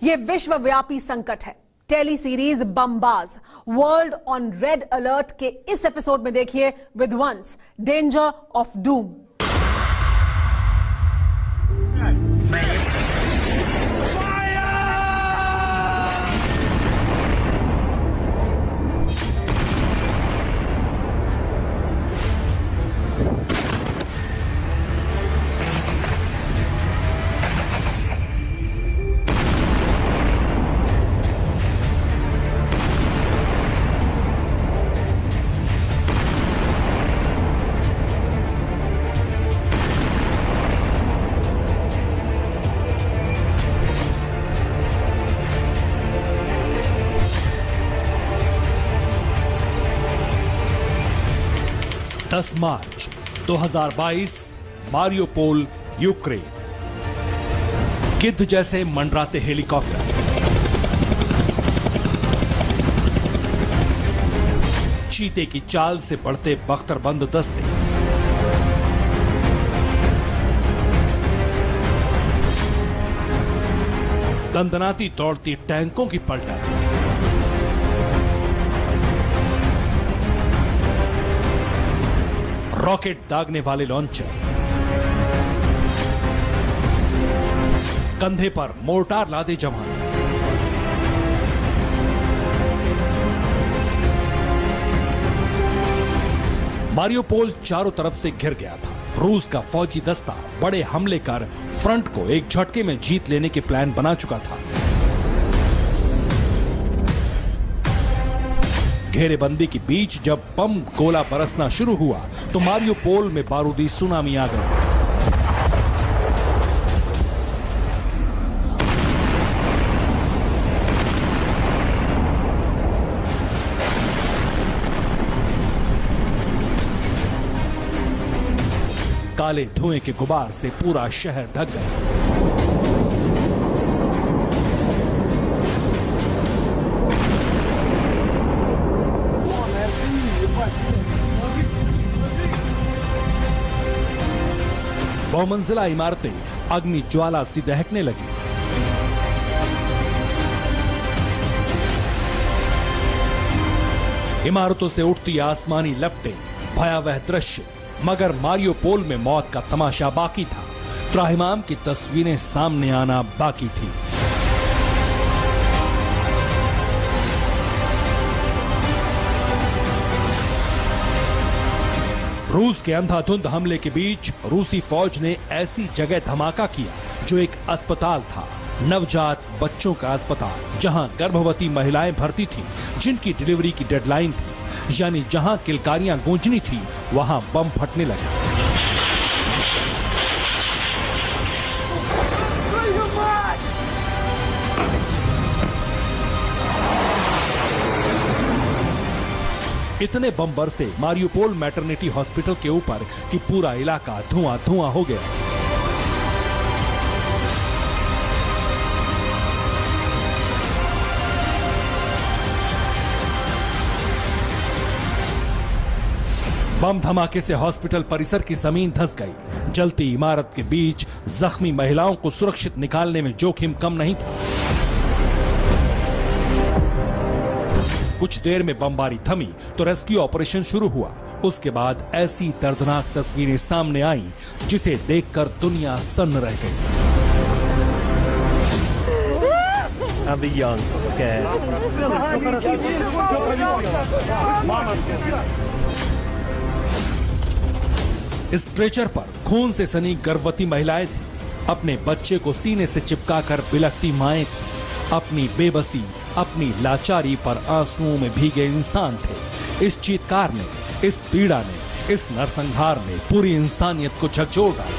ये विश्वव्यापी संकट है। टेली सीरीज बमबाज वर्ल्ड ऑन रेड अलर्ट के इस एपिसोड में देखिए with once danger of doom. मार्च 2022 मारियोपोल यूक्रेन। गिद्ध जैसे मंडराते हेलीकॉप्टर, चीते की चाल से बढ़ते बख्तरबंद दस्ते, दंदनाती दौड़ती टैंकों की पलटन, रॉकेट दागने वाले लॉन्चर, कंधे पर मोर्टार लादे जवान, मारियोपोल चारों तरफ से घिर गया था। रूस का फौजी दस्ता बड़े हमले कर फ्रंट को एक झटके में जीत लेने के प्लान बना चुका था। घेरेबंदी के बीच जब बम गोला बरसना शुरू हुआ तो मारियोपोल में बारूदी सुनामी आ गई। काले धुएं के गुबार से पूरा शहर ढक गया। बहुमंजिला इमारतें अग्नि ज्वाला सी दहकने लगी। इमारतों से उठती आसमानी लपटें, भयावह दृश्य। मगर मारियोपोल में मौत का तमाशा बाकी था। त्राहिमाम की तस्वीरें सामने आना बाकी थी। रूस के अंधाधुंध हमले के बीच रूसी फौज ने ऐसी जगह धमाका किया जो एक अस्पताल था, नवजात बच्चों का अस्पताल, जहां गर्भवती महिलाएं भर्ती थीं, जिनकी डिलीवरी की डेडलाइन थी। यानी जहां किलकारियां गूंजनी थी वहां बम फटने लगे। इतने बम बरसे मारियोपोल मैटरनिटी हॉस्पिटल के ऊपर कि पूरा इलाका धुआं धुआं हो गया। बम धमाके से हॉस्पिटल परिसर की जमीन धंस गई। जलती इमारत के बीच जख्मी महिलाओं को सुरक्षित निकालने में जोखिम कम नहीं था। कुछ देर में बमबारी थमी तो रेस्क्यू ऑपरेशन शुरू हुआ। उसके बाद ऐसी दर्दनाक तस्वीरें सामने आईं जिसे देखकर दुनिया सन्न रह गई। स्ट्रेचर पर खून से सनी गर्भवती महिलाएं थी। अपने बच्चे को सीने से चिपकाकर बिलखती माएं थी। अपनी बेबसी, अपनी लाचारी पर आंसुओं में भीगे इंसान थे। इस चीत्कार ने, इस पीड़ा ने, इस नरसंहार ने पूरी इंसानियत को झकझोर डाला।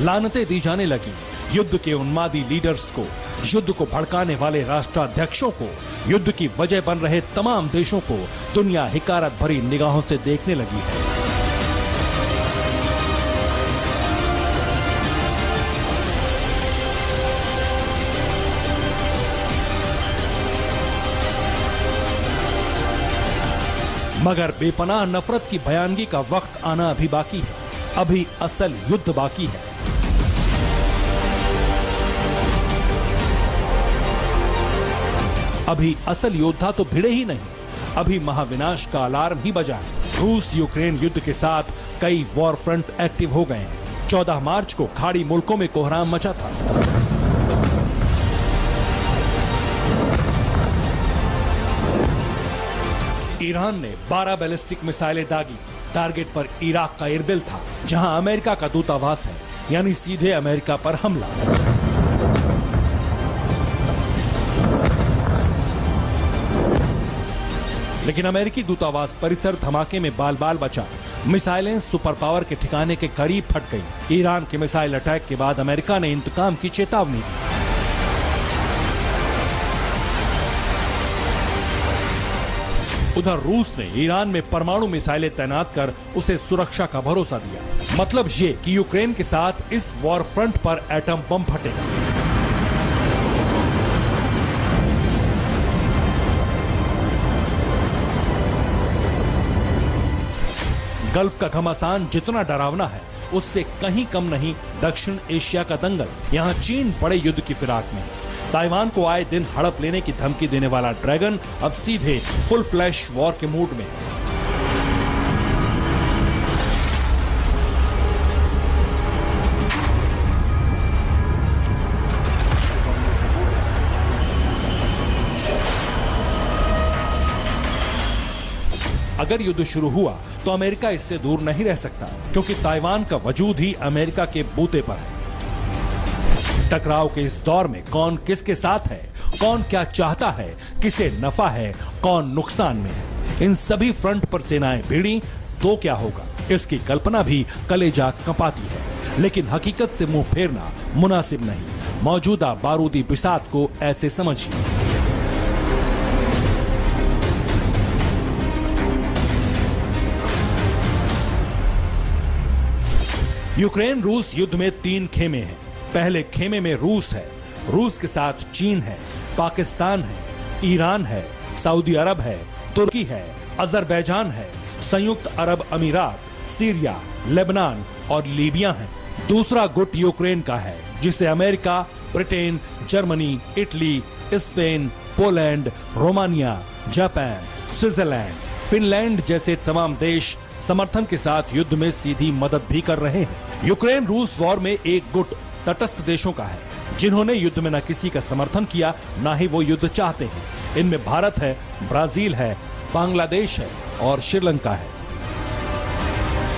लानतें दी जाने लगी युद्ध के उन्मादी लीडर्स को, युद्ध को भड़काने वाले राष्ट्राध्यक्षों को, युद्ध की वजह बन रहे तमाम देशों को दुनिया हिकारत भरी निगाहों से देखने लगी है। मगर बेपनाह नफरत की बयानगी का वक्त आना अभी बाकी है। अभी असल युद्ध बाकी है। अभी असल योद्धा तो भिड़े ही नहीं, अभी महाविनाश का अलार्म ही बजा है। रूस यूक्रेन युद्ध के साथ कई वॉर फ्रंट एक्टिव हो गए हैं। 14 मार्च को खाड़ी मुल्कों में कोहराम मचा था। ईरान ने 12 बैलिस्टिक मिसाइलें दागी। टारगेट पर इराक का एयरबेल था, जहां अमेरिका का दूतावास है, यानी सीधे अमेरिका पर हमला। लेकिन अमेरिकी दूतावास परिसर धमाके में बाल बाल बचा। मिसाइलें सुपर पावर के ठिकाने के करीब फट गईं। ईरान के मिसाइल अटैक के बाद अमेरिका ने इंतकाम की चेतावनी दी। उधर रूस ने ईरान में परमाणु मिसाइलें तैनात कर उसे सुरक्षा का भरोसा दिया। मतलब ये कि यूक्रेन के साथ इस वॉर फ्रंट पर एटम बम फटेगा। गल्फ का घमासान जितना डरावना है, उससे कहीं कम नहीं दक्षिण एशिया का दंगल। यहाँ चीन बड़े युद्ध की फिराक में है। ताइवान को आए दिन हड़प लेने की धमकी देने वाला ड्रैगन अब सीधे फुल फ्लैश वॉर के मूड में है। अगर युद्ध शुरू हुआ तो अमेरिका इससे दूर नहीं रह सकता, क्योंकि ताइवान का वजूद ही अमेरिका के बूते पर है। टकराव के इस दौर में कौन किसके साथ है, कौन क्या चाहता है, किसे नफा है, कौन नुकसान में है, इन सभी फ्रंट पर सेनाएं भिड़ी तो क्या होगा, इसकी कल्पना भी कलेजा कंपाती है। लेकिन हकीकत से मुंह फेरना मुनासिब नहीं। मौजूदा बारूदी बिसात को ऐसे समझिए। यूक्रेन रूस युद्ध में 3 खेमे हैं। पहले खेमे में रूस है, रूस के साथ चीन है, पाकिस्तान है, ईरान है, सऊदी अरब है, तुर्की है, अजरबैजान है, संयुक्त अरब अमीरात, सीरिया, लेबनान और लीबिया है। दूसरा गुट यूक्रेन का है, जिसे America, Britain, Germany, Italy, Spain, Poland, Romania, Japan, Switzerland, Finland जैसे तमाम देश समर्थन के साथ युद्ध में सीधी मदद भी कर रहे हैं। यूक्रेन रूस वॉर में एक गुट तटस्थ देशों का है, जिन्होंने युद्ध में न किसी का समर्थन किया, न ही वो युद्ध चाहते हैं। इनमें भारत है, ब्राजील है, बांग्लादेश है और श्रीलंका है।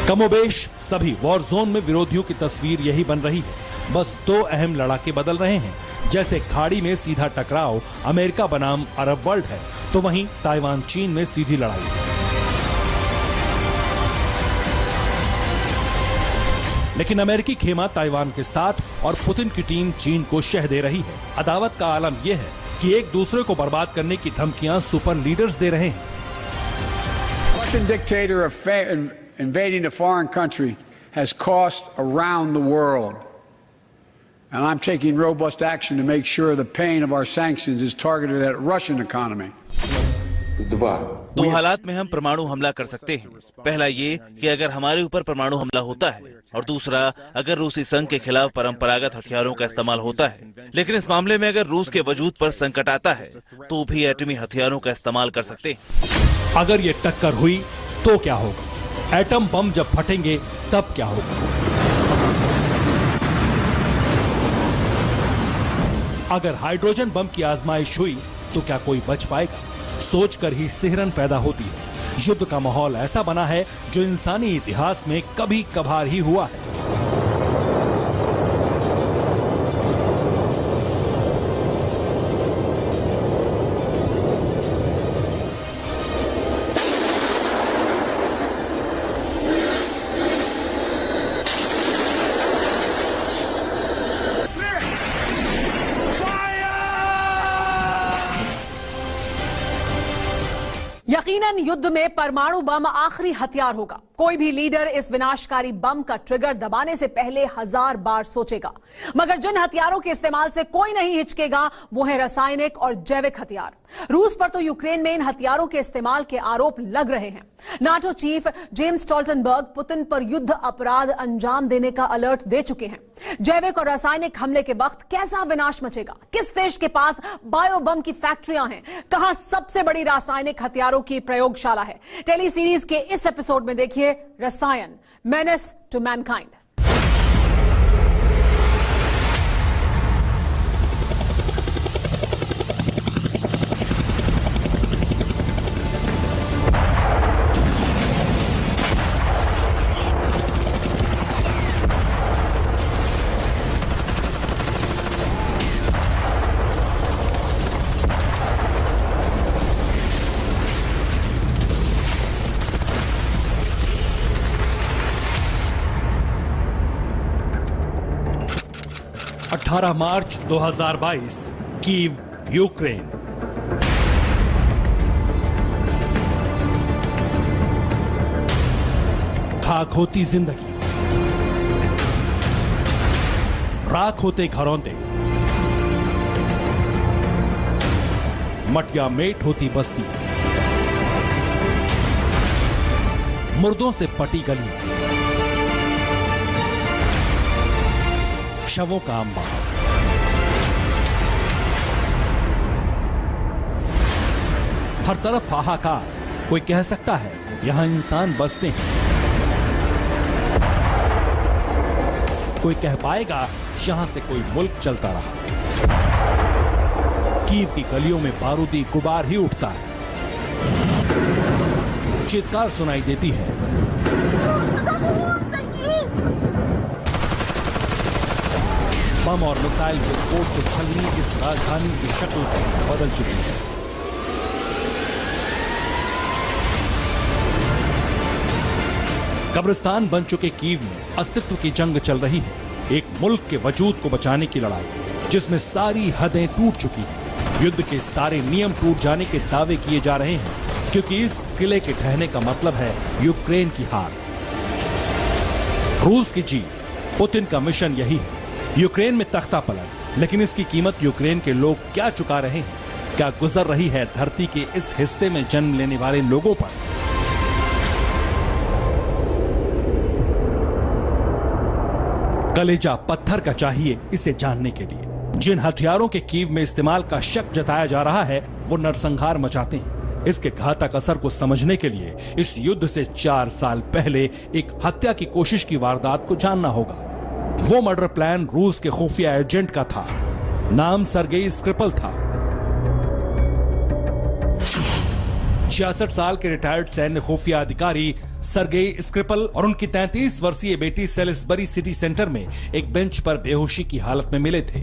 कमोबेश सभी वॉर जोन में विरोधियों की तस्वीर यही बन रही है। बस 2 अहम लड़ाके बदल रहे हैं। जैसे खाड़ी में सीधा टकराव अमेरिका बनाम अरब वर्ल्ड है, तो वहीं ताइवान चीन में सीधी लड़ाई है। लेकिन अमेरिकी खेमा ताइवान के साथ और पुतिन की टीम चीन को शह दे रही है। अदावत का आलम यह है कि एक दूसरे को बर्बाद करने की धमकियां सुपर लीडर्स दे रहे हैं। Russian dictator invading a foreign country has cost around the world. And I'm taking robust action to make sure the pain of our sanctions is targeted at Russian economy. 2 हालात में हम परमाणु हमला कर सकते हैं। पहला ये कि अगर हमारे ऊपर परमाणु हमला होता है, और दूसरा अगर रूसी संघ के खिलाफ परंपरागत हथियारों का इस्तेमाल होता है। लेकिन इस मामले में अगर रूस के वजूद पर संकट आता है, तो भी एटमी हथियारों का इस्तेमाल कर सकते हैं। अगर ये टक्कर हुई तो क्या होगा? एटम बम जब फटेंगे तब क्या होगा? अगर हाइड्रोजन बम की आजमाइश हुई तो क्या कोई बच पाएगा? सोचकर ही सिहरन पैदा होती है। युद्ध का माहौल ऐसा बना है जो इंसानी इतिहास में कभी कभार ही हुआ है। यकीनन यकीनन युद्ध में परमाणु बम आखिरी हथियार होगा। कोई भी लीडर इस विनाशकारी बम का ट्रिगर दबाने से पहले 1000 बार सोचेगा, मगर जिन हथियारों के इस्तेमाल से कोई नहीं हिचकेगा वो है रासायनिक और जैविक हथियार। रूस पर तो यूक्रेन में इन हथियारों के इस्तेमाल के आरोप लग रहे हैं। NATO chief James Stoltenberg Putin पर युद्ध अपराध अंजाम देने का अलर्ट दे चुके हैं। जैविक और रासायनिक हमले के वक्त कैसा विनाश मचेगा, किस देश के पास बायो बम की फैक्ट्रियां हैं, कहां सबसे बड़ी रासायनिक हथियारों की प्रयोगशाला है। टेली सीरीज के इस एपिसोड में देखिए रसायन, menace to mankind. March 2022, Kyiv, Ukraine. खाक होती जिंदगी, राख होते घरौंदे, मटिया मेट होती बस्ती, मुर्दों से पटी गली, शवों का अंबार। हर तरफ हाहाकार। कोई कह सकता है यहां इंसान बसते हैं, कोई कह पाएगा यहां से कोई मुल्क चलता रहा। कीव की गलियों में बारूदी गुबार ही उठता है, चित्कार सुनाई देती है। बम और मिसाइल विस्फोट से छलनी इस राजधानी की शक्ल बदल चुकी है। कब्रिस्तान बन चुके कीव में अस्तित्व की जंग चल रही है, एक मुल्क के वजूद को बचाने की लड़ाई, जिसमें सारी हदें टूट चुकी हैं। युद्ध के सारे नियम टूट जाने के दावे किए जा रहे हैं, क्योंकि इस किले के ढहने का मतलब है यूक्रेन की हार। रूस की जीत, पुतिन का मिशन यही है, यूक्रेन में तख्ता पलट। लेकिन इसकी कीमत यूक्रेन के लोग क्या चुका रहे हैं, क्या गुजर रही है धरती के इस हिस्से में जन्म लेने वाले लोगों पर। कलेजा पत्थर का चाहिए इसे जानने के लिए। जिन हथियारों के कीव में इस्तेमाल का शक जताया जा रहा है वो नरसंहार मचाते हैं। इसके घातक असर को समझने के लिए इस युद्ध से 4 साल पहले एक हत्या की कोशिश की वारदात को जानना होगा। वो मर्डर प्लान रूस के खुफिया एजेंट का था, नाम सरगेई स्क्रिपल था। 66 साल के रिटायर्ड सैन्य खुफिया अधिकारी सरगेई स्क्रिपल और उनकी 33 वर्षीय बेटी सेलिसबरी सिटी सेंटर में एक बेंच पर बेहोशी की हालत में मिले थे।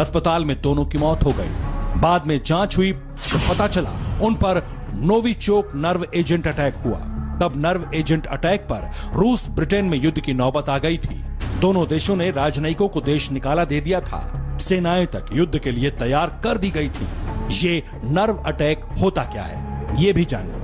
अस्पताल में दोनों की मौत हो गई। बाद में जांच हुई तो पता चला उन पर नोविचोक नर्व एजेंट अटैक हुआ। तब नर्व एजेंट अटैक पर रूस ब्रिटेन में युद्ध की नौबत आ गई थी। दोनों देशों ने राजनयिकों को देश निकाला दे दिया था। सेनाएं तक युद्ध के लिए तैयार कर दी गई थी। ये नर्व अटैक होता क्या है, ये भी जानिए।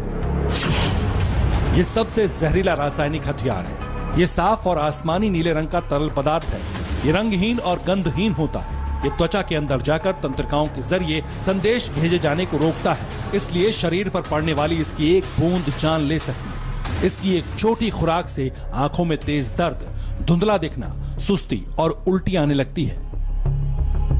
ये सबसे जहरीला रासायनिक हथियार है। ये साफ और आसमानी नीले रंग का तरल पदार्थ है। ये रंगहीन और गंधहीन होता है। ये त्वचा के अंदर जाकर तंत्रिकाओं के जरिए संदेश भेजे जाने को रोकता है, इसलिए शरीर पर पड़ने वाली इसकी एक बूंद जान ले सकती है। इसकी एक छोटी खुराक से आंखों में तेज दर्द, धुंधला दिखना, सुस्ती और उल्टी आने लगती है।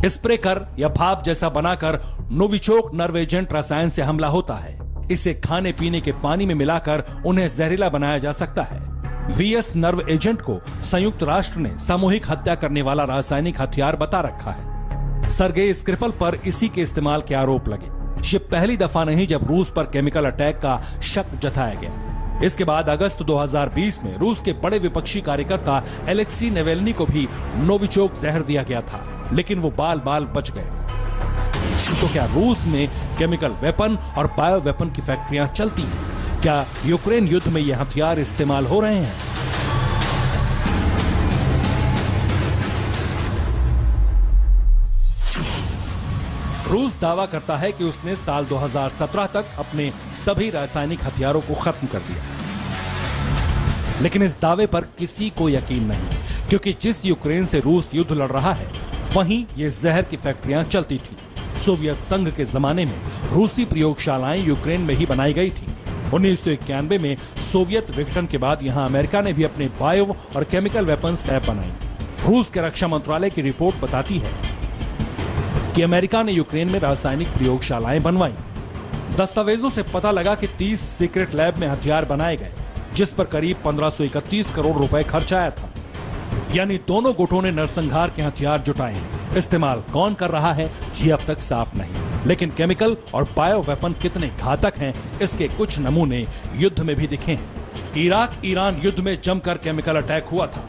स्प्रे कर या भाप जैसा बनाकर नोविचोक नर्व एजेंट रसायन से हमला होता है। इसे खाने पीने के पानी में मिलाकर उन्हें जहरीला बनाया जा सकता है। वीएस नर्व एजेंट को संयुक्त राष्ट्र ने सामूहिक हत्या करने वाला रासायनिक हथियार बता रखा है। सरगेई स्क्रिपल पर इसी के इस्तेमाल के आरोप लगे। ये पहली दफा नहीं जब रूस पर केमिकल अटैक का शक जताया गया। इसके बाद अगस्त 2020 में रूस के बड़े विपक्षी कार्यकर्ता एलेक्सी नेवेल्नी को भी नोविचोक जहर दिया गया था, लेकिन वो बाल बाल बच गए। तो क्या रूस में केमिकल वेपन और बायो वेपन की फैक्ट्रियां चलती हैं? क्या यूक्रेन युद्ध में ये हथियार इस्तेमाल हो रहे हैं? रूस दावा करता है कि उसने साल 2017 तक अपने सभी रासायनिक हथियारों को खत्म कर दिया, लेकिन इस दावे पर किसी को यकीन नहीं, क्योंकि जिस यूक्रेन से रूस युद्ध लड़ रहा है वहीं ये जहर की फैक्ट्रियां चलती थी। सोवियत संघ के जमाने में रूसी प्रयोगशालाएं यूक्रेन में ही बनाई गई थी। 1991 में सोवियत विघटन के बाद यहां अमेरिका ने भी अपने बायो और केमिकल वेपन्स लैब बनाई। रूस के रक्षा मंत्रालय की रिपोर्ट बताती है कि अमेरिका ने यूक्रेन में रासायनिक प्रयोगशालाएं बनवाई। दस्तावेजों से पता लगा कि 30 सीक्रेट लैब में हथियार बनाए गए, जिस पर करीब 1531 करोड़ रुपए खर्च आया था। यानी दोनों गुटों ने नरसंहार के हथियार जुटाए हैं। इस्तेमाल कौन कर रहा है ये अब तक साफ नहीं, लेकिन केमिकल और बायो वेपन कितने घातक हैं इसके कुछ नमूने युद्ध में भी दिखे हैं। इराक ईरान युद्ध में जमकर केमिकल अटैक हुआ था।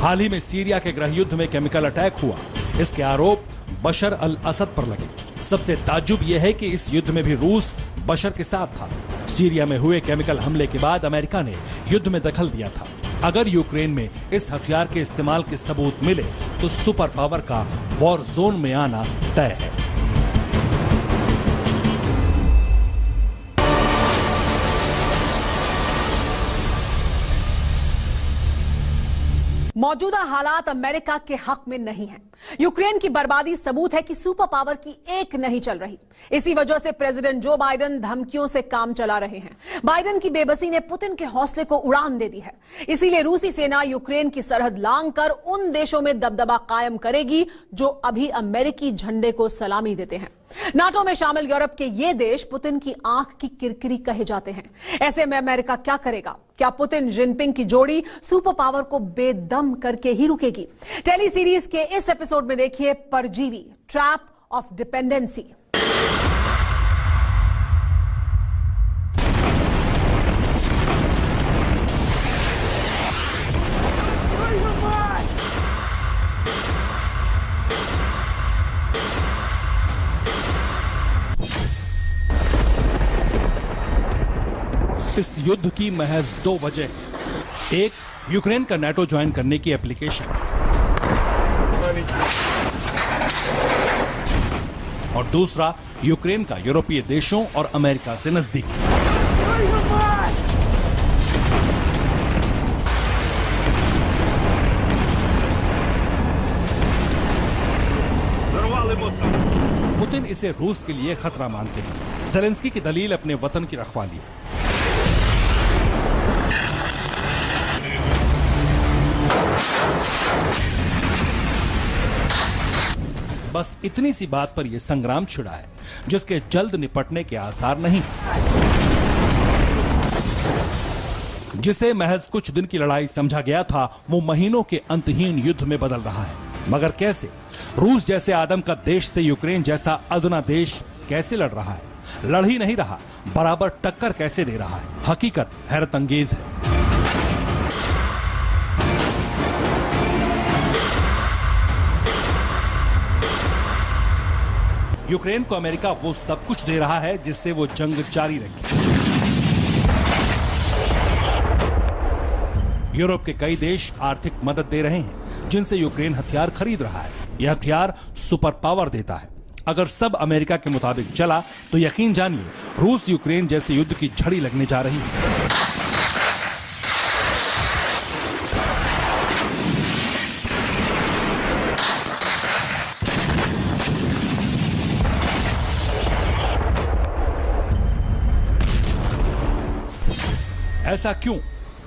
हाल ही में सीरिया के गृह युद्ध में केमिकल अटैक हुआ। इसके आरोप बशर अल असद पर लगे। सबसे ताज्जुब यह है कि इस युद्ध में भी रूस बशर के साथ था। सीरिया में हुए केमिकल हमले के बाद अमेरिका ने युद्ध में दखल दिया था। अगर यूक्रेन में इस हथियार के इस्तेमाल के सबूत मिले तो सुपर पावर का वॉर जोन में आना तय है। मौजूदा हालात अमेरिका के हक में नहीं हैं। यूक्रेन की बर्बादी सबूत है कि सुपर पावर की एक नहीं चल रही। इसी वजह से प्रेसिडेंट जो बाइडेन धमकियों से काम चला रहे हैं। बाइडेन की बेबसी ने पुतिन के हौसले को उड़ान दे दी है। इसीलिए रूसी सेना यूक्रेन की सरहद लांघकर उन देशों में दबदबा कायम करेगी जो अभी अमेरिकी झंडे को सलामी देते हैं। नाटो में शामिल यूरोप के ये देश पुतिन की आंख की किरकिरी कहे जाते हैं। ऐसे में अमेरिका क्या करेगा? क्या पुतिन जिनपिंग की जोड़ी सुपर पावर को बेदम करके ही रुकेगी? टेली सीरीज के इस एपिसोड में देखिए परजीवी, ट्रैप ऑफ डिपेंडेंसी। इस युद्ध की महज 2 वजह है। एक, यूक्रेन का नाटो ज्वाइन करने की एप्लीकेशन, और दूसरा यूक्रेन का यूरोपीय देशों और अमेरिका से नजदीक। पुतिन इसे रूस के लिए खतरा मानते हैं। ज़ेलेंस्की की दलील अपने वतन की रखवाली है। बस इतनी सी बात पर यह संग्राम छिड़ा है जिसके जल्द निपटने के आसार नहीं। जिसे महज कुछ दिन की लड़ाई समझा गया था वो महीनों के अंतहीन युद्ध में बदल रहा है। मगर कैसे? रूस जैसे आदम का देश से यूक्रेन जैसा अदना देश कैसे लड़ रहा है? लड़ ही नहीं रहा, बराबर टक्कर कैसे दे रहा है? हकीकत हैरत अंगेज है। यूक्रेन को अमेरिका वो सब कुछ दे रहा है जिससे वो जंग जारी रखे। यूरोप के कई देश आर्थिक मदद दे रहे हैं जिनसे यूक्रेन हथियार खरीद रहा है। यह हथियार सुपर पावर देता है। अगर सब अमेरिका के मुताबिक चला तो यकीन जानिए रूस यूक्रेन जैसे युद्ध की झड़ी लगने जा रही है। ऐसा क्यों?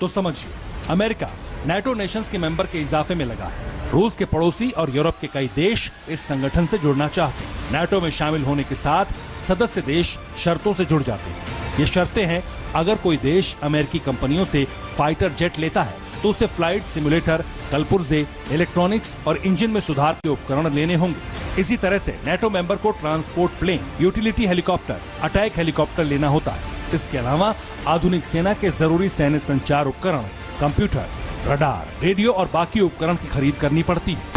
तो समझिए, अमेरिका नाटो नेशंस के मेंबर के इजाफे में लगा है। रूस के पड़ोसी और यूरोप के कई देश इस संगठन से जुड़ना चाहते हैं। नाटो में शामिल होने के साथ सदस्य देश शर्तों से जुड़ जाते हैं। ये शर्तें हैं, अगर कोई देश अमेरिकी कंपनियों से फाइटर जेट लेता है तो उसे फ्लाइट सिमुलेटर, कलपुर्जे, इलेक्ट्रॉनिक्स और इंजन में सुधार के उपकरण लेने होंगे। इसी तरह से नाटो मेंबर को transport plane, utility helicopter, attack helicopter लेना होता है। इसके अलावा आधुनिक सेना के जरूरी सैन्य संचार उपकरण, कंप्यूटर, रडार, रेडियो और बाकी उपकरण की खरीद करनी पड़ती है।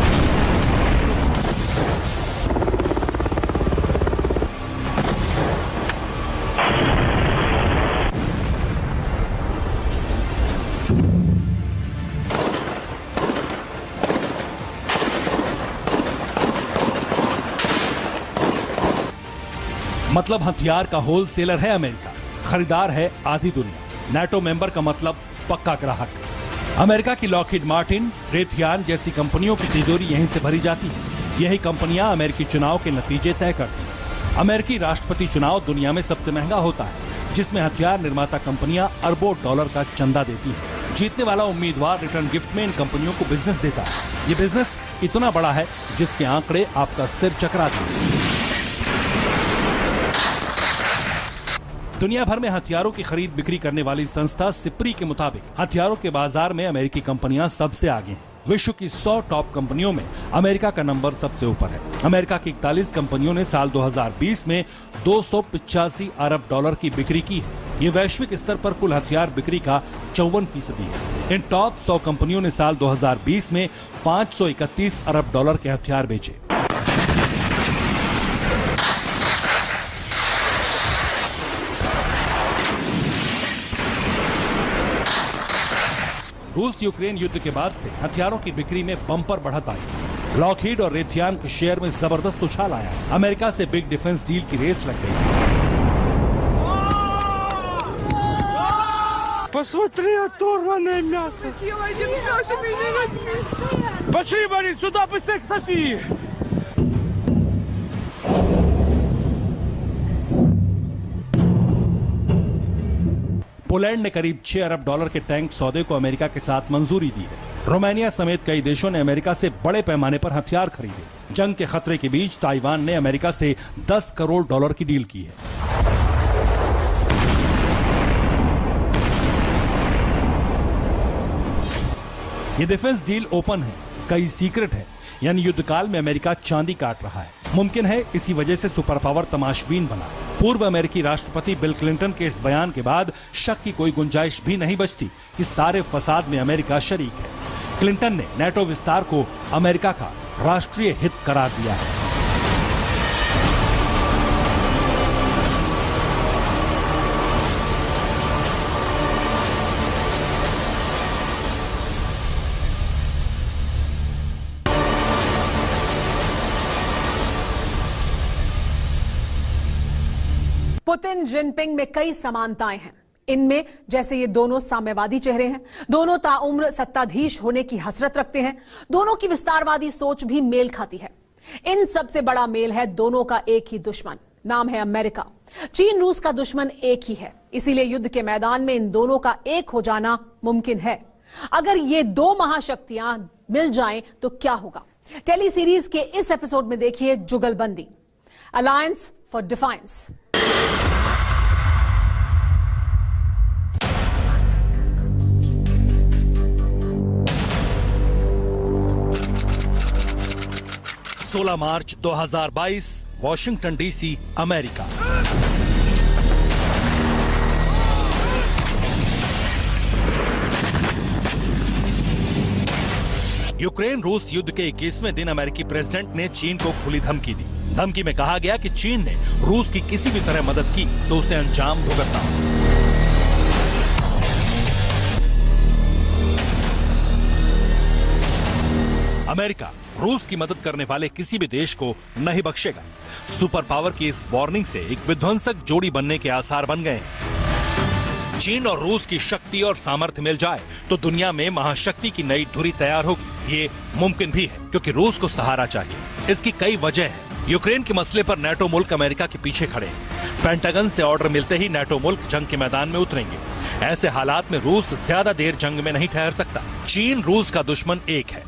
मतलब हथियार का होलसेलर है अमेरिका, खरीदार है आधी दुनिया। नाटो मेंबर का मतलब पक्का ग्राहक। अमेरिका की लॉकहीड मार्टिन, रेथियान जैसी कंपनियों की तिजोरी यहीं से भरी जाती है। यही कंपनियां अमेरिकी चुनाव के नतीजे तय करती हैं। अमेरिकी राष्ट्रपति चुनाव दुनिया में सबसे महंगा होता है, जिसमें हथियार निर्माता कंपनियां अरबों डॉलर का चंदा देती हैं। जीतने वाला उम्मीदवार रिटर्न गिफ्ट में इन कंपनियों को बिजनेस देता है। ये बिजनेस इतना बड़ा है जिसके आंकड़े आपका सिर चकरा देंगे। दुनिया भर में हथियारों की खरीद बिक्री करने वाली संस्था सिप्री के मुताबिक हथियारों के बाजार में अमेरिकी कंपनियां सबसे आगे हैं। विश्व की 100 टॉप कंपनियों में अमेरिका का नंबर सबसे ऊपर है। अमेरिका की 41 कंपनियों ने साल 2020 में 285 अरब डॉलर की बिक्री की है। ये वैश्विक स्तर पर कुल हथियार बिक्री का 54% है। इन टॉप 100 कंपनियों ने साल 2020 में 531 अरब डॉलर के हथियार बेचे। रूस यूक्रेन युद्ध के बाद से हथियारों की बिक्री में बम्पर बढ़त आई। लॉकहीड और रेथियान के शेयर में जबरदस्त उछाल आया। अमेरिका से बिग डिफेंस डील की रेस लग गई। Посмотри, оторванное мясо. Пошли, Борис, сюда быстрее к Софии. पोलैंड ने करीब 6 अरब डॉलर के टैंक सौदे को अमेरिका के साथ मंजूरी दी है। रोमानिया समेत कई देशों ने अमेरिका से बड़े पैमाने पर हथियार खरीदे। जंग के खतरे के बीच ताइवान ने अमेरिका से 10 करोड़ डॉलर की डील की है। ये डिफेंस डील ओपन है, कई सीक्रेट है, यानी युद्धकाल में अमेरिका चांदी काट रहा है। मुमकिन है इसी वजह से सुपर पावर तमाशबीन बना। पूर्व अमेरिकी राष्ट्रपति बिल क्लिंटन के इस बयान के बाद शक की कोई गुंजाइश भी नहीं बचती कि सारे फसाद में अमेरिका शरीक है। क्लिंटन ने नाटो विस्तार को अमेरिका का राष्ट्रीय हित करार दिया है। पुतिन जिनपिंग में कई समानताएं हैं। इनमें जैसे ये दोनों साम्यवादी चेहरे हैं, दोनों ताउम्र सत्ताधीश होने की हसरत रखते हैं, दोनों की विस्तारवादी सोच भी मेल खाती है। इन सबसे बड़ा मेल है दोनों का एक ही दुश्मन, नाम है अमेरिका। चीन रूस का दुश्मन एक ही है, इसीलिए युद्ध के मैदान में इन दोनों का एक हो जाना मुमकिन है। अगर ये दो महाशक्तियां मिल जाएं तो क्या होगा? टेली सीरीज के इस एपिसोड में देखिए जुगलबंदी, अलायंस फॉर डिफाइंस। सोलह मार्च 2022, वॉशिंगटन डीसी, अमेरिका। यूक्रेन रूस युद्ध के 21वें दिन अमेरिकी प्रेसिडेंट ने चीन को खुली धमकी दी। धमकी में कहा गया कि चीन ने रूस की किसी भी तरह मदद की तो उसे अंजाम भुगतना। अमेरिका रूस की मदद करने वाले किसी भी देश को नहीं बख्शेगा। सुपर पावर की इस वार्निंग से एक विध्वंसक जोड़ी बनने के आसार बन गए हैं। चीन और रूस की शक्ति और सामर्थ्य मिल जाए तो दुनिया में महाशक्ति की नई धुरी तैयार होगी। ये मुमकिन भी है क्योंकि रूस को सहारा चाहिए। इसकी कई वजह है। यूक्रेन के मसले पर नाटो मुल्क अमेरिका के पीछे खड़े हैं। पेंटागन से ऑर्डर मिलते ही नाटो मुल्क जंग के मैदान में उतरेंगे। ऐसे हालात में रूस ज्यादा देर जंग में नहीं ठहर सकता। चीन रूस का दुश्मन एक है।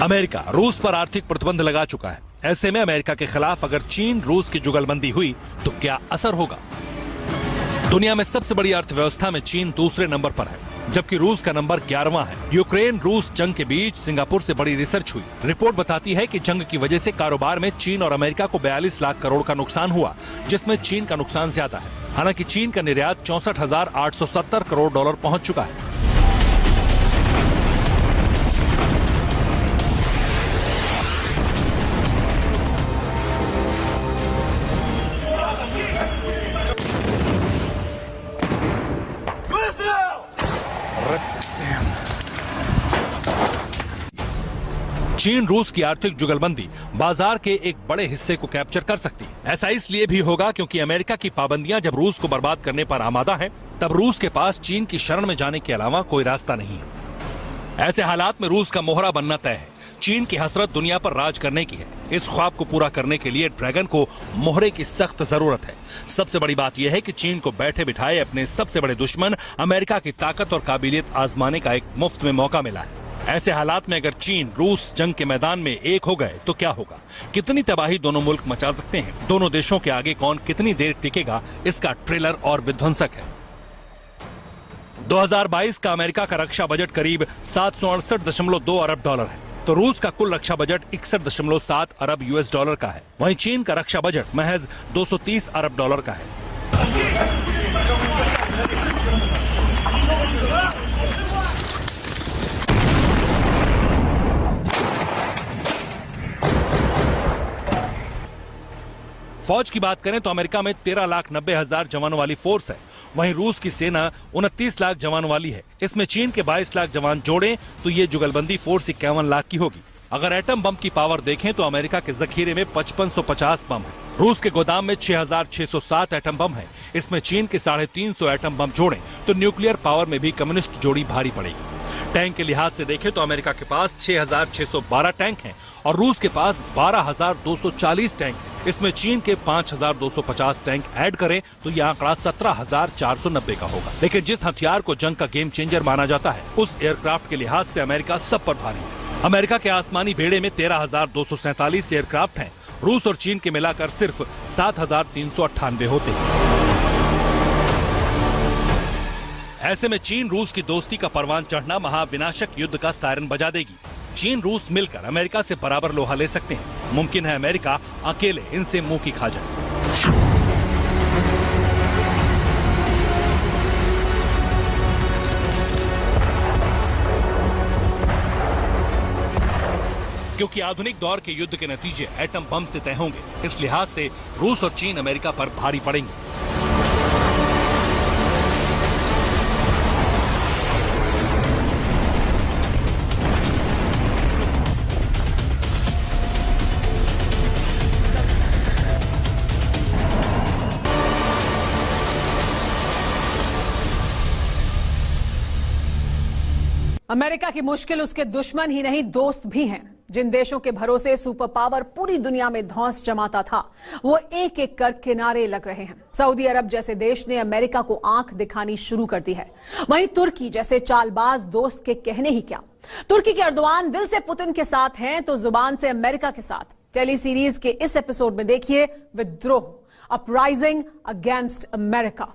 अमेरिका रूस पर आर्थिक प्रतिबंध लगा चुका है। ऐसे में अमेरिका के खिलाफ अगर चीन रूस की जुगलबंदी हुई तो क्या असर होगा? दुनिया में सबसे बड़ी अर्थव्यवस्था में चीन दूसरे नंबर पर है, जबकि रूस का नंबर 11वां है। यूक्रेन रूस जंग के बीच सिंगापुर से बड़ी रिसर्च हुई। रिपोर्ट बताती है कि जंग की वजह से कारोबार में चीन और अमेरिका को 42 लाख करोड़ का नुकसान हुआ, जिसमें चीन का नुकसान ज्यादा है। हालांकि चीन का निर्यात 64,870 करोड़ डॉलर पहुंच चुका है। चीन रूस की आर्थिक जुगलबंदी बाजार के एक बड़े हिस्से को कैप्चर कर सकती है। ऐसा इसलिए भी होगा क्योंकि अमेरिका की पाबंदियां जब रूस को बर्बाद करने पर आमादा है, तब रूस के पास चीन की शरण में जाने के अलावा कोई रास्ता नहीं है। ऐसे हालात में रूस का मोहरा बनना तय है। चीन की हसरत दुनिया पर राज करने की है। इस ख्वाब को पूरा करने के लिए ड्रैगन को मोहरे की सख्त जरूरत है। सबसे बड़ी बात यह है कि चीन को बैठे बिठाए अपने सबसे बड़े दुश्मन अमेरिका की ताकत और काबिलियत आजमाने का एक मुफ्त में मौका मिला है। ऐसे हालात में अगर चीन रूस जंग के मैदान में एक हो गए तो क्या होगा? कितनी तबाही दोनों मुल्क मचा सकते हैं? दोनों देशों के आगे कौन कितनी देर टिकेगा, इसका ट्रेलर और विध्वंसक है। 2022 का अमेरिका का रक्षा बजट करीब 768.2 अरब डॉलर है, तो रूस का कुल रक्षा बजट 61.7 अरब यूएस डॉलर का है। वहीं चीन का रक्षा बजट महज 230 अरब डॉलर का है। फौज की बात करें तो अमेरिका में 13,90,000 जवानों वाली फोर्स है। वहीं रूस की सेना 29 लाख जवानों वाली है। इसमें चीन के 22 लाख जवान जोड़ें तो ये जुगलबंदी फोर्स 51 लाख की होगी। अगर एटम बम की पावर देखें तो अमेरिका के जखीरे में 5550 बम है। रूस के गोदाम में 6607 एटम बम है। इसमें चीन के 350 एटम बम जोड़ें तो न्यूक्लियर पावर में भी कम्युनिस्ट जोड़ी भारी पड़ेगी। टैंक के लिहाज से देखें तो अमेरिका के पास 6612 टैंक हैं और रूस के पास 12240 टैंक हैं। इसमें चीन के 5250 टैंक ऐड करें तो यह आंकड़ा 17490 का होगा। लेकिन जिस हथियार को जंग का गेम चेंजर माना जाता है, उस एयरक्राफ्ट के लिहाज से अमेरिका सब पर भारी है। अमेरिका के आसमानी बेड़े में 13,247 एयरक्राफ्ट हैं। रूस और चीन के मिलाकर सिर्फ 7,398 होते हैं। ऐसे में चीन रूस की दोस्ती का परवान चढ़ना महाविनाशक युद्ध का सायरन बजा देगी। चीन रूस मिलकर अमेरिका से बराबर लोहा ले सकते हैं। मुमकिन है अमेरिका अकेले इनसे मुंह की खा जाए। क्योंकि आधुनिक दौर के युद्ध के नतीजे एटम बम से तय होंगे, इस लिहाज से रूस और चीन अमेरिका पर भारी पड़ेंगे। अमेरिका की मुश्किल उसके दुश्मन ही नहीं दोस्त भी हैं। जिन देशों के भरोसे सुपर पावर पूरी दुनिया में धौंस जमाता था, वो एक एक कर किनारे लग रहे हैं। सऊदी अरब जैसे देश ने अमेरिका को आंख दिखानी शुरू कर दी है। वहीं तुर्की जैसे चालबाज दोस्त के कहने ही क्या। तुर्की के अर्दोआन दिल से पुतिन के साथ हैं तो जुबान से अमेरिका के साथ। टेली सीरीज के इस एपिसोड में देखिए विद्रोह, अपराइजिंग अगेंस्ट अमेरिका।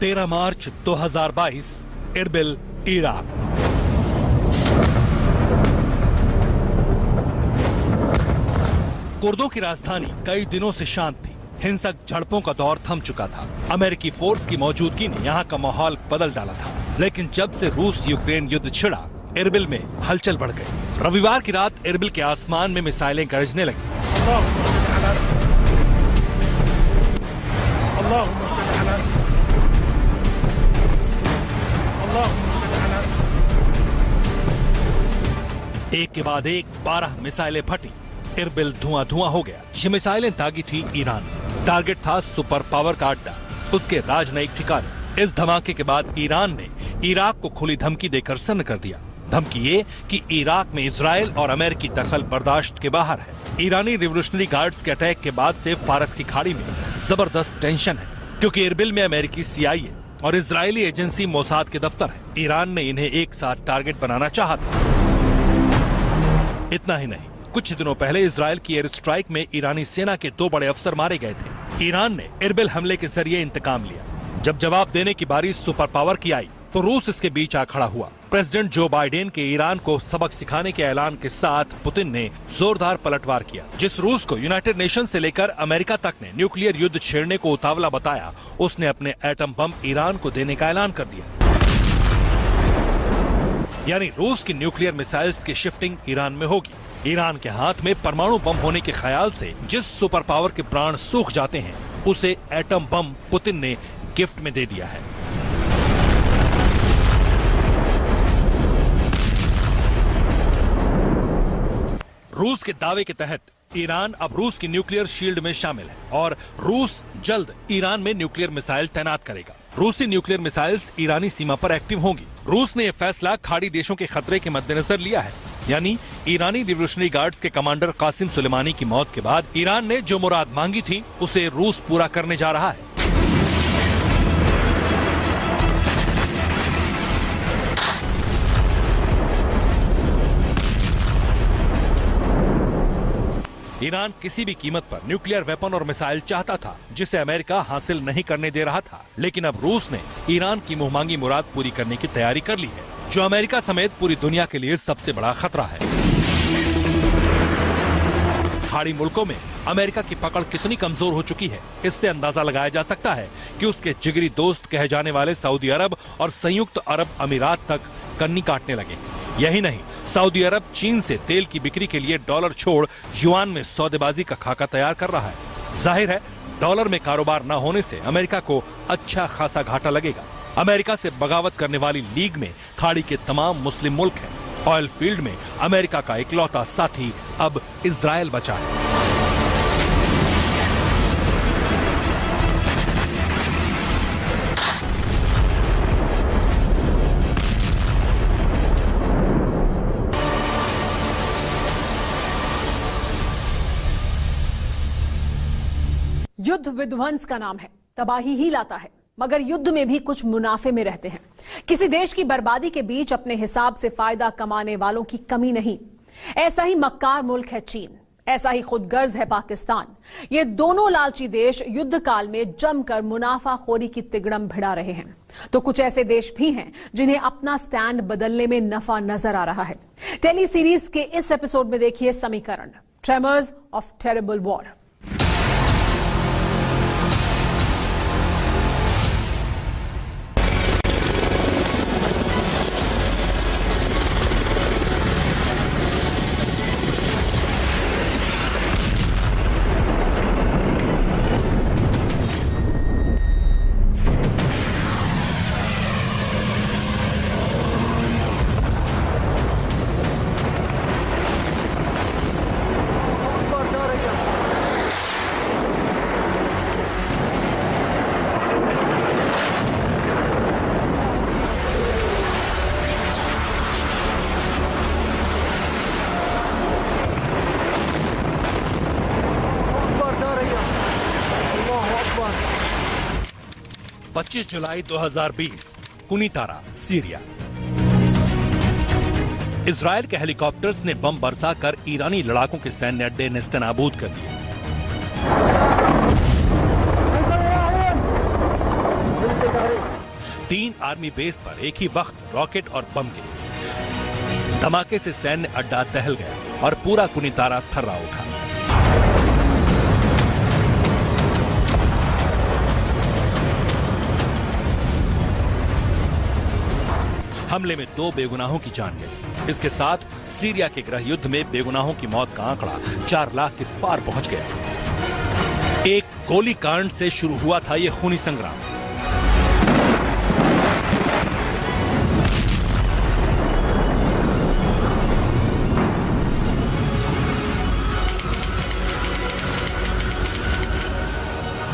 तेरह मार्च 2022 इरबिल, इराक। कुर्दों की राजधानी कई दिनों से शांत थी। हिंसक झड़पों का दौर थम चुका था। अमेरिकी फोर्स की मौजूदगी ने यहाँ का माहौल बदल डाला था। लेकिन जब से रूस यूक्रेन युद्ध छिड़ा, इरबिल में हलचल बढ़ गई। रविवार की रात इरबिल के आसमान में मिसाइलें गरजने लगी। एक के बाद एक 12 मिसाइलें फटी। इरबिल धुआं धुआं हो गया। ये मिसाइलें दागी थी ईरान। टारगेट था सुपर पावर का अड्डा, उसके राजनयिक ठिकाने। इस धमाके के बाद ईरान ने इराक को खुली धमकी देकर सन्न कर दिया। धमकी ये कि इराक में इजराइल और अमेरिकी दखल बर्दाश्त के बाहर है। ईरानी रिवोल्यूशनरी गार्ड्स के अटैक के बाद से फारस की खाड़ी में जबरदस्त टेंशन है, क्योंकि इरबिल में अमेरिकी CIA और इजरायली एजेंसी मोसाद के दफ्तर है। ईरान ने इन्हें एक साथ टारगेट बनाना चाहा था। इतना ही नहीं, कुछ दिनों पहले इजराइल की एयर स्ट्राइक में ईरानी सेना के 2 बड़े अफसर मारे गए थे। ईरान ने इरबिल हमले के जरिए इंतकाम लिया। जब जवाब देने की बारी सुपर पावर की आई तो रूस इसके बीच आ खड़ा हुआ। प्रेसिडेंट जो बाइडेन के ईरान को सबक सिखाने के ऐलान के साथ पुतिन ने जोरदार पलटवार किया। जिस रूस को यूनाइटेड नेशन से लेकर अमेरिका तक ने न्यूक्लियर युद्ध छेड़ने को उतावला बताया, उसने अपने एटम बम ईरान को देने का ऐलान कर दिया। यानी रूस की न्यूक्लियर मिसाइल्स की शिफ्टिंग ईरान में होगी। ईरान के हाथ में परमाणु बम होने के ख्याल से जिस सुपर पावर के प्राण सूख जाते हैं, उसे एटम बम पुतिन ने गिफ्ट में दे दिया है। रूस के दावे के तहत ईरान अब रूस की न्यूक्लियर शील्ड में शामिल है और रूस जल्द ईरान में न्यूक्लियर मिसाइल तैनात करेगा। रूसी न्यूक्लियर मिसाइल्स ईरानी सीमा पर एक्टिव होंगी। रूस ने यह फैसला खाड़ी देशों के खतरे के मद्देनजर लिया है। यानी ईरानी रिवोल्यूशनरी गार्ड्स के कमांडर कासिम सुलेमानी की मौत के बाद ईरान ने जो मुराद मांगी थी, उसे रूस पूरा करने जा रहा है। ईरान किसी भी कीमत पर न्यूक्लियर वेपन और मिसाइल चाहता था, जिसे अमेरिका हासिल नहीं करने दे रहा था। लेकिन अब रूस ने ईरान की मुंहमांगी मुराद पूरी करने की तैयारी कर ली है, जो अमेरिका समेत पूरी दुनिया के लिए सबसे बड़ा खतरा है। खाड़ी मुल्कों में अमेरिका की पकड़ कितनी कमजोर हो चुकी है, इससे अंदाजा लगाया जा सकता है कि उसके जिगरी दोस्त कहे जाने वाले सऊदी अरब और संयुक्त अरब अमीरात तक कन्नी काटने लगे। यही नहीं, सऊदी अरब चीन से तेल की बिक्री के लिए डॉलर छोड़ युआन में सौदेबाजी का खाका तैयार कर रहा है। जाहिर है, डॉलर में कारोबार न होने से अमेरिका को अच्छा खासा घाटा लगेगा। अमेरिका से बगावत करने वाली लीग में खाड़ी के तमाम मुस्लिम मुल्क हैं। ऑयल फील्ड में अमेरिका का इकलौता साथी अब इजराइल बचा है। युद्ध विध्वंस का नाम है, तबाही ही लाता है, मगर युद्ध में भी कुछ मुनाफे में रहते हैं। किसी देश की बर्बादी के बीच अपने हिसाब से फायदा कमाने वालों की कमी नहीं। ऐसा ही मक्कार मुल्क है चीन, ऐसा ही खुदगर्ज है पाकिस्तान। ये दोनों लालची देश युद्ध काल में जमकर मुनाफाखोरी की तिगड़म भिड़ा रहे हैं। तो कुछ ऐसे देश भी हैं जिन्हें अपना स्टैंड बदलने में नफा नजर आ रहा है। टेली सीरीज के इस एपिसोड में देखिए समीकरण, ट्रेमर्स ऑफ टेरिबल वॉर। जुलाई 2020, कुनीतारा, सीरिया। इजराइल के हेलीकॉप्टर्स ने बम बरसाकर ईरानी लड़ाकों के सैन्य अड्डे नेस्तनाबूद कर दिए। तीन आर्मी बेस पर एक ही वक्त रॉकेट और बम गिरे। धमाके से सैन्य अड्डा दहल गया और पूरा कुनीतारा थर्रा उठा। हमले में 2 बेगुनाहों की जान गई। इसके साथ सीरिया के गृह युद्ध में बेगुनाहों की मौत का आंकड़ा 4 लाख के पार पहुंच गया। एक गोलीकांड से शुरू हुआ था यह खूनी संग्राम।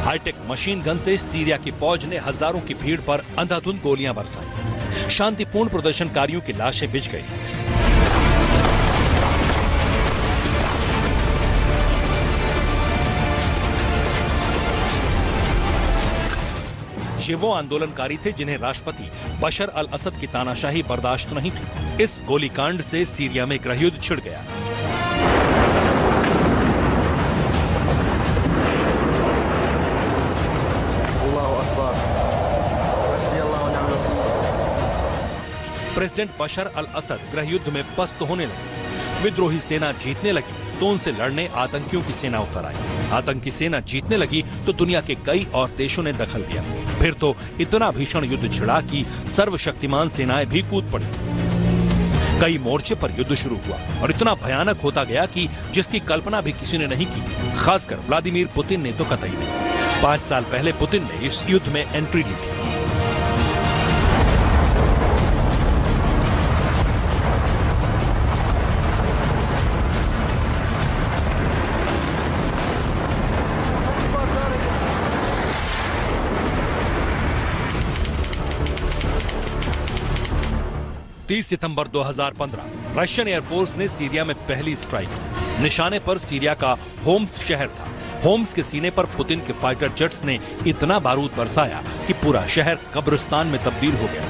हाईटेक मशीन गन से सीरिया की फौज ने हजारों की भीड़ पर अंधाधुंध गोलियां बरसाई। शांतिपूर्ण प्रदर्शनकारियों की लाशें बिछ गई। ये वो आंदोलनकारी थे जिन्हें राष्ट्रपति बशर अल असद की तानाशाही बर्दाश्त नहीं थी। इस गोलीकांड से सीरिया में गृहयुद्ध छिड़ गया। प्रेसिडेंट बशर अल असद गृह युद्ध में पस्त होने लगे। विद्रोही सेना जीतने लगी तो उनसे लड़ने आतंकियों की सेना उतर आई। आतंकी सेना जीतने लगी तो दुनिया के कई और देशों ने दखल दिया। फिर तो इतना भीषण युद्ध छिड़ा कि सर्वशक्तिमान सेनाएं भी कूद पड़ी। कई मोर्चे पर युद्ध शुरू हुआ और इतना भयानक होता गया कि जिसकी कल्पना भी किसी ने नहीं की, खासकर व्लादिमीर पुतिन ने तो कतई नहीं। 5 साल पहले पुतिन ने इस युद्ध में एंट्री ली थी। सितंबर 2015 रशियन एयरफोर्स ने सीरिया में पहली स्ट्राइक की। निशाने पर सीरिया का होम्स शहर था। होम्स के सीने पर पुतिन के फाइटर जेट्स ने इतना बारूद बरसाया कि पूरा शहर कब्रिस्तान में तब्दील हो गया।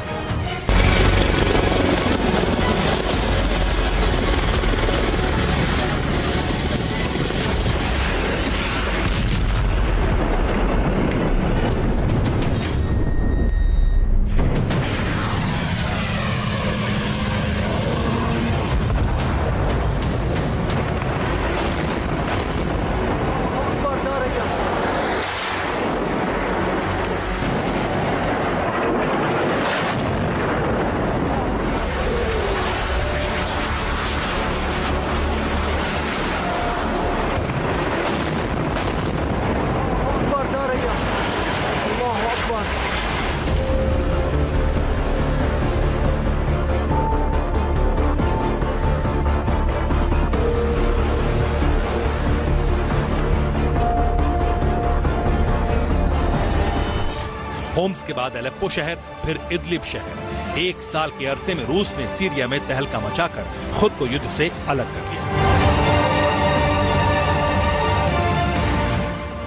होम्स के बाद अलेप्पो शहर, फिर इदलिब शहर। 1 साल के अरसे में रूस ने सीरिया में तहलका मचाकर खुद को युद्ध से अलग कर लिया।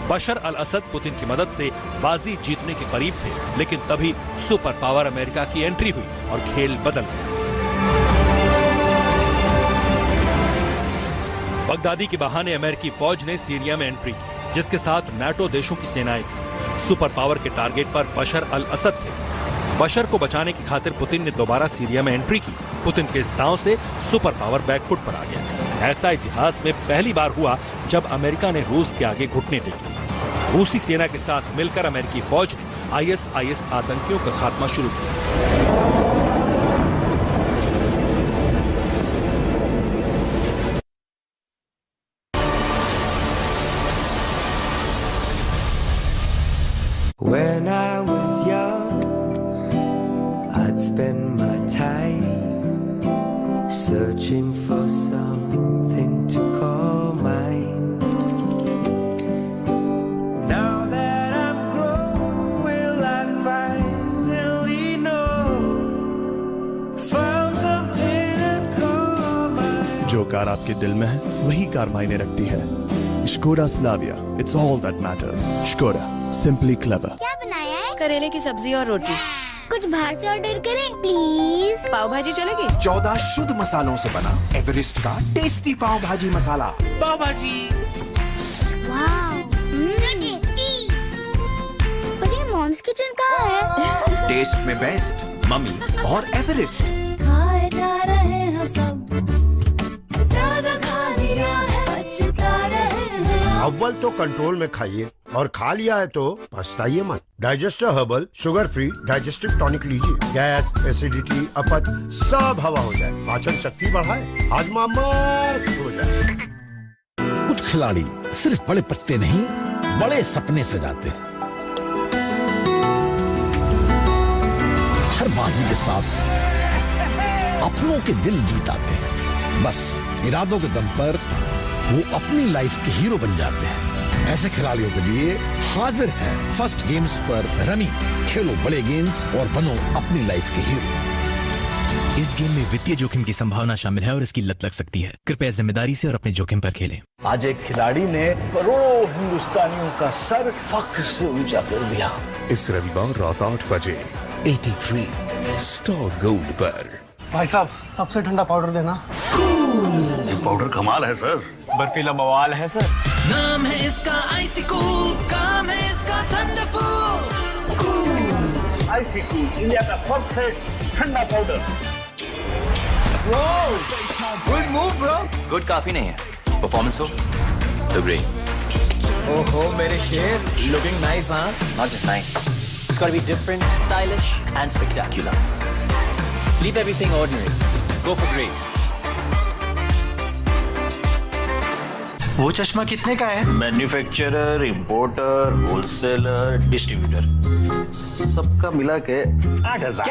बशर अल असद पुतिन की मदद से बाजी जीतने के करीब थे, लेकिन तभी सुपर पावर अमेरिका की एंट्री हुई और खेल बदल गया। बगदादी के बहाने अमेरिकी फौज ने सीरिया में एंट्री की, जिसके साथ नाटो देशों की सेनाएं थी। सुपर पावर के टारगेट पर बशर अल असद थे। बशर को बचाने की खातिर पुतिन ने दोबारा सीरिया में एंट्री की। पुतिन के इस दांव से सुपर पावर बैकफुट पर आ गया। ऐसा इतिहास में पहली बार हुआ जब अमेरिका ने रूस के आगे घुटने टेके। रूसी सेना के साथ मिलकर अमेरिकी फौज ने आईएसआईएस आतंकियों का खात्मा शुरू किया। When I was young, I'd spend my time searching for something to call mine. Now that I'm grown, will I finally know? Found something to call mine. जो कार आपके दिल में है, वही कार मायने रखती है। Skoda Slavia, it's all that matters. Skoda, simply clever. क्या बनाया है? करेले की सब्जी और रोटी। कुछ बाहर से ऑर्डर करें प्लीज। पाव भाजी चलेगी? 14 शुद्ध मसालों से बना एवरेस्ट का टेस्टी पाव भाजी मसाला। पाव भाजी। वाव, टेस्टी। पर ये मॉम्स किचन कहाँ है? टेस्ट में बेस्ट मम्मी और एवरेस्ट। खाए जा रहे हैं सब, ज्यादा खा लिया है, बचता रहे हैं। अव्वल तो कंट्रोल में खाइए और खा लिया है तो पछताइए मत। Digester herbal sugar free digestive tonic लीजिए। गैस, एसिडिटी, अपच सब हवा हो जाए, पाचन शक्ति बढ़ाए, हाजमा मस्त हो जाए। कुछ खिलाड़ी सिर्फ बड़े पत्ते नहीं, बड़े सपने सजाते हैं। हर बाजी के साथ अपनों के दिल जीताते हैं। बस इरादों के दम पर वो अपनी लाइफ के हीरो बन जाते हैं। ऐसे खिलाड़ियों के लिए हाजिर है फर्स्ट गेम्स पर रमी। खेलो बड़े गेम्स और बनो अपनी लाइफ के हीरो। इस गेम में वित्तीय जोखिम की संभावना शामिल है और इसकी लत लग सकती है। कृपया जिम्मेदारी से और अपने जोखिम पर खेलें। आज एक खिलाड़ी ने करोड़ों हिंदुस्तानियों का सर फख्र से ऊंचा कर दिया। इस रविवार रात 8 बजे 83 स्टार गोल्ड पर। भाई साहब, सबसे ठंडा पाउडर देना। ये पाउडर कमाल है सर। बर्फीला बवाल है सर। नाम है इसका आइसी कूल, काम है इसका थंडरफुल। आइसी कूल, इंडिया का सबसे ठंडा powder. Good move bro. Good काफी नहीं है, परफॉर्मेंस हो तो ग्रेट। ओहो मेरे शेर, लुकिंग नाइस हाँ? Not just nice, it's got to be different, stylish and spectacular. Leave everything ordinary, go for great. वो चश्मा कितने का है? मैन्युफैक्चरर, इंपोर्टर, होलसेलर, डिस्ट्रीब्यूटर, सबका मिला के 8,000।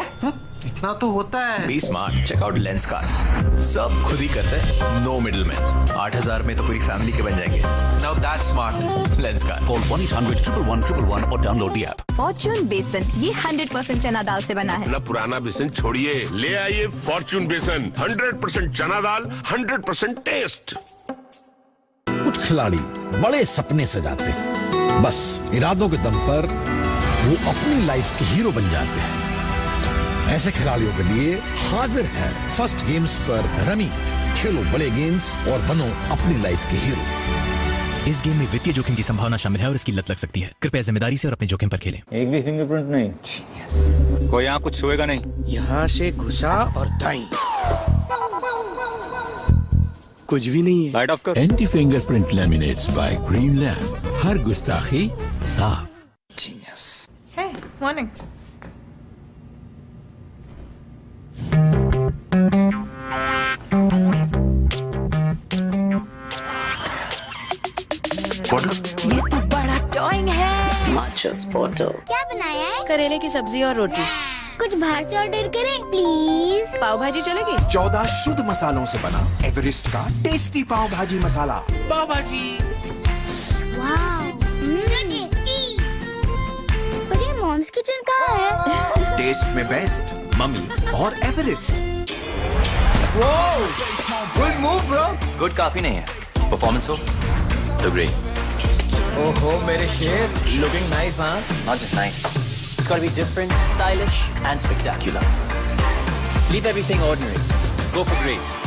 इतना तो होता है। Be smart, check out Lenskart, सब खुद ही करते हैं, नो मिडिल मैन। 8,000 में तो पूरी फैमिली के बन जाएंगे। Now that's smart. Lens card. Call 1-800-111-111 और डाउनलोड द ऐप। फॉर्च्यून बेसन, ये 100% चना दाल से बना है। अपना पुराना बेसन छोड़िए, ले आइए फॉर्च्यून बेसन। 100% चना दाल, 100% टेस्ट। कुछ खिलाड़ी बड़े सपने सजाते हैं, बस इरादों के दम पर वो अपनी लाइफ के हीरो बन जाते हैं। ऐसे खिलाड़ियों के लिए हाजिर है फर्स्ट गेम्स पर रमी। खेलो बड़े गेम्स और बनो अपनी लाइफ के हीरो। इस गेम में वित्तीय जोखिम की संभावना शामिल है और इसकी लत लग सकती है। कृपया जिम्मेदारी से और अपने जोखिम पर खेलें। एक भी फिंगरप्रिंट नहीं। कोई यहाँ कुछ छुएगा नहीं। यहाँ से घुसा और दाई, कुछ भी नहीं है। लाइट ऑफ कर। Anti fingerprint laminates by Green Land, हर गुस्ताखी साफ। जीनियस। Hey, morning. ये तो बड़ा टॉइंग है। माचोस पोटो। क्या बनाया है? करेले की सब्जी और रोटी। कुछ बाहर से ऑर्डर करें प्लीज। पाव भाजी चलेगी? 14 शुद्ध मसालों से बना एवरेस्ट का टेस्टी पाव भाजी मसाला। पाव भाजी। वाव, so tasty। पर ये मॉम्स किचन कहाँ है? टेस्ट में बेस्ट, मम्मी और Everest. Good move bro. Good काफी नहीं है, परफॉर्मेंस हो तो ग्रेट। ओहो मेरे शेर, लुकिंग नाइस हाँ? Not just nice, it's got to be different, stylish and spectacular. Leave everything ordinary, go for great.